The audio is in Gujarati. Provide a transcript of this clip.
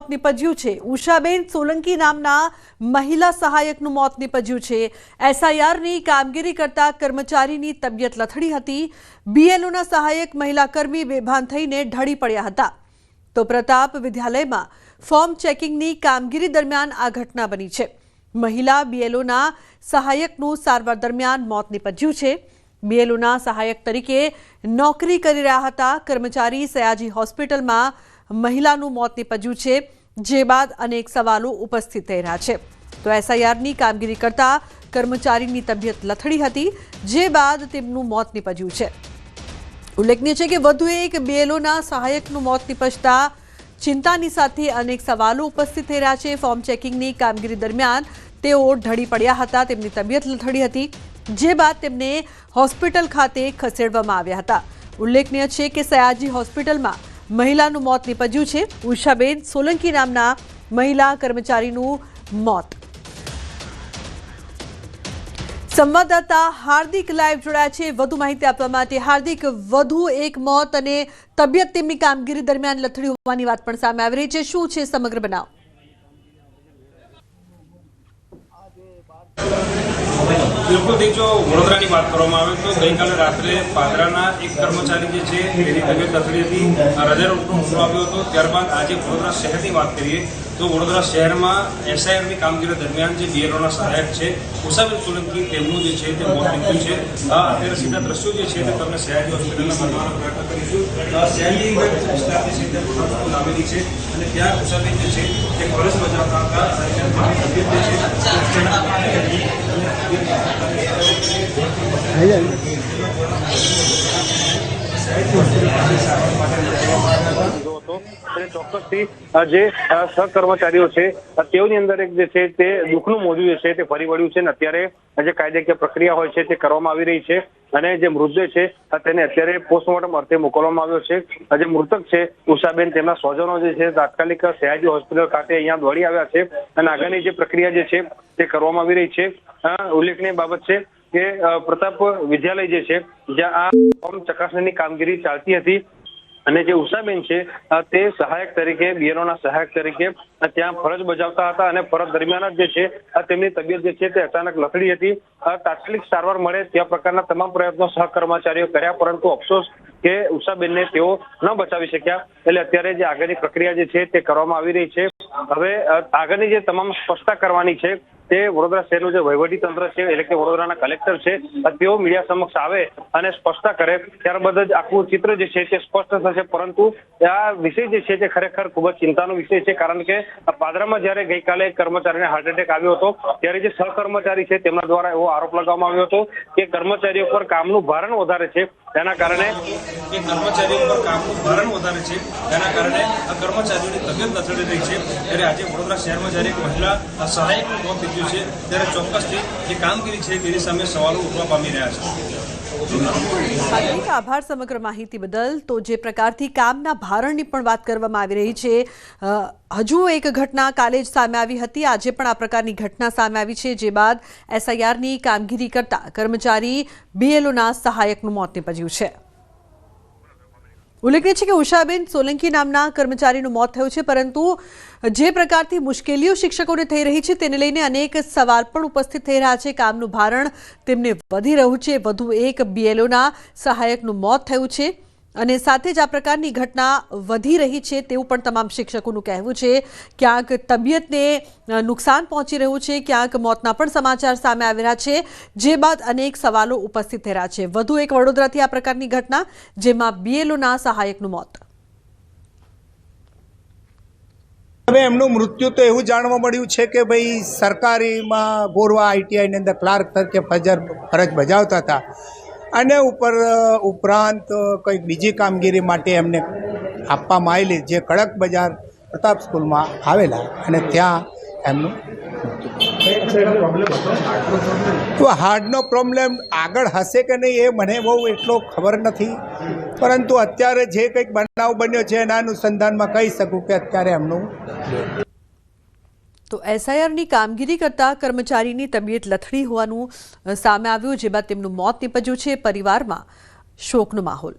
મોત નીપજ્યું છે। ઉષાબેન સોલંકી નામના મહિલા સહાયકનું મોત નીપજ્યું છે। એસઆઈઆરની કામગીરી કરતા કર્મચારીની તબિયત લથડી હતી। બીએલઓના સહાયક મહિલા કર્મી બેભાન થઈને ઢળી પડ્યા હતા। તો પ્રતાપ વિદ્યાલયમાં ફોર્મ ચેકિંગની કામગીરી દરમિયાન આ ઘટના બની છે। મહિલા બીએલઓના સહાયકનું સારવાર દરમિયાન મોત નીપજ્યું છે। બીએલઓના સહાયક તરીકે નોકરી કરી રહ્યા હતા કર્મચારી સયાજી હોસ્પિટલમાં મહિલાનું મોત નીપજ્યું છે, જે બાદ અનેક સવાલો ઉપસ્થિત થઈ રહ્યા છે। તો એસઆઈઆરની કામગીરી કરતા કર્મચારીની તબિયત લથડી હતી, જે બાદ તેમનું મોત નીપજ્યું છે। ઉલ્લેખનીય છે કે વધુ એક બીએલઓના સહાયકનું મોત નીપજતા ચિંતાની સાથે અનેક સવાલો ઉપસ્થિત થઈ રહ્યા છે। ફોર્મ ચેકિંગની કામગીરી દરમિયાન તેઓ ઢળી પડ્યા હતા, તેમની તબિયત લથડી હતી, જે બાદ તેમને હોસ્પિટલ ખાતે ખસેડવામાં આવ્યા હતા। ઉલ્લેખનીય છે કે સયાજી હોસ્પિટલમાં મહિલાનું મોત નીપજ્યું છે। ઉષાબેન સોલંકી નામના મહિલા કર્મચારીનું મોત। સંવાદદાતા હાર્દિક લાઈવ જોડાયા છે વધુ માહિતી આપવા માટે। હાર્દિક, વધુ એક મોત અને તબિયત તેમની કામગીરી દરમિયાન લથડી હોવાની વાત પણ સામે આવી રહી છે, શું છે સમગ્ર બનાવ? बिल्कुल देखो वडोदरा की बात करवामां आवे तो गई काले रात्रे पादराना एक कर्मचारी जे छे तेनी तबियत लथड़ी हती, हृदय रोगनो हुमलो आव्यो हतो। त्यारबाद आज वडोदरा शहरनी बात करीए तो वडोदरा शहर में एसआईआरनी कामगीरी दरमियान जे बीएलओना सहायक छे उषाबेन सोलंकी तेमनुं जे छे ते मोत निपज्युं छे। अत्यारे सीधा दृश्यो जे छे ते तमने सयाजी होस्पिટલના બતાવવાનો પ્રયત્ન કરીશું। સયાજી સ્ટાફ જે છે તે વડોદરા આવેલી છે અને ત્યાં ઉષાબેન જે છે તે ફરજ બજાવતા હતા અને તેમની તબિયત જે છે ચોક્કસથી જે સહકર્મચારીઓ છે તેઓની અંદર એક જે છે તે દુઃખનું મોજું જે છે તે ફરી વળ્યું છે અને અત્યારે જે કાયદાકીય પ્રક્રિયા હોય છે તે કરવામાં આવી રહી છે અને જે મૃતદેહ છે તેને અત્યારે પોસ્ટમોર્ટમ અર્થે મોકલવામાં આવ્યો છે। જે મૃતક છે ઉષાબેન તેમના સ્વજનો જે છે તાત્કાલિક સયાજી હોસ્પિટલ ખાતે અહીંયા દોડી આવ્યા છે અને આગળની જે પ્રક્રિયા જે છે તે કરવામાં આવી રહી છે। ઉલ્લેખનીય બાબત છે કે પ્રતાપ વિદ્યાલય જે છે જ્યાં આ ફોર્મ ચકાસણીની કામગીરી ચાલતી હતી અને જે ઉષાબેન છે તે સહાયક તરીકે બીએલઓના સહાયક તરીકે ત્યાં ફરજ બજાવતા હતા અને ફરજ દરમિયાન જ જે છે તેમની તબિયત જે છે તે અચાનક લથડી હતી। તાત્કાલિક સારવાર મળે ત્યાં પ્રકારના તમામ પ્રયત્નો સહકર્મચારીઓ કર્યા, પરંતુ અફસોસ કે ઉષાબેનને તેઓ ન બચાવી શક્યા। એટલે અત્યારે જે આગળની પ્રક્રિયા જે છે તે કરવામાં આવી રહી છે। હવે આગળની જે તમામ સ્પષ્ટતા કરવાની છે તે વડોદરા શહેરનું જે વહીવટી તંત્ર છે એટલે કે વડોદરાના કલેક્ટર છે તેઓ મીડિયા સમક્ષ આવે અને સ્પષ્ટતા કરે, ત્યારબાદ જ આખું ચિત્ર જે છે તે સ્પષ્ટ થશે। પરંતુ આ વિષય જે છે તે ખરેખર ખૂબ જ ચિંતાનો વિષય છે, કારણ કે પાદરામાં જ્યારે ગઈકાલે કર્મચારીને હાર્ટ એટેક આવ્યો હતો ત્યારે જે સહકર્મચારી છે તેમના દ્વારા એવો આરોપ લગાવવામાં આવ્યો હતો કે કર્મચારીઓ પર કામનું ભારણ વધારે છે, તેના કારણે આ કર્મચારીઓની તબિયત લથડી રહી છે। ત્યારે આજે વડોદરા શહેરમાં જ્યારે એક મહિલા સહાયકનું મોત નીપજ્યું છે ત્યારે ચોક્કસથી જે કામગીરી છે તેની સામે સવાલો ઉઠવા પામી રહ્યા છે। આભાર સમગ્ર માહિતી બદલ। તો જે પ્રકારથી કામના ભારણની પણ વાત કરવામાં આવી રહી છે, હજુ એક ઘટના કાલે જ સામે આવી હતી, આજે પણ આ પ્રકારની ઘટના સામે આવી છે, જે બાદ એસઆઈઆરની કામગીરી કરતા કર્મચારી બીએલઓના સહાયકનું મોત નીપજ્યું છે। ઉલ્લેખનીય છે કે ઉષાબેન સોલંકી નામના કર્મચારીનું મોત થયું છે, પરંતુ જે પ્રકારથી મુશ્કેલીઓ શિક્ષકોને થઈ રહી છે તેને લઈને અનેક સવાલ પણ ઉપસ્થિત થઈ રહ્યા છે। કામનું ભારણ તેમને વધી રહ્યું છે, વધુ એક બીએલઓના સહાયકનું મોત થયું છે અને સાથે જ આ પ્રકારની ઘટના વધી રહી છે તેવું પણ તમામ શિક્ષકોનું કહેવું છે। ક્યાંક તબિયતને નુકસાન પહોંચી રહ્યું છે, ક્યાંક મોતના પણ સમાચાર સામે આવી રહ્યા છે, જે બાદ અનેક સવાલો ઉપસ્થિત થઈ રહ્યા છે। વધુ એક વડોદરાથી આ પ્રકારની ઘટના, જેમાં બીએલઓના સહાયકનું મોત। હવે એમનું મૃત્યુ તો એવું જાણવા મળ્યું છે કે ભાઈ સરકારીમાં ગોરવા આઈટીઆઈની અંદર ક્લાર્ક તરીકે ફરજ બજાવતા હતા અને ઉપરાંત કંઈક બીજી કામગીરી માટે એમને આપવામાં આવેલી, જે કડક બજાર પ્રતાપ સ્કૂલમાં આવેલા અને ત્યાં એમનું તો હાર્ટનો પ્રોબ્લેમ આગળ હશે કે નહીં એ મને બહુ એટલો ખબર નથી, પરંતુ અત્યારે જે કંઈક બનાવ બન્યો છે એના અનુસંધાનમાં કહી શકું કે અત્યારે એમનું તો એસઆઈઆરની કામગીરી કરતા કર્મચારીની તબિયત લથડી હોવાનું સામે આવ્યું, જે બાદ તેમનું મોત નીપજ્યું છે। પરિવારમાં શોકનો માહોલ।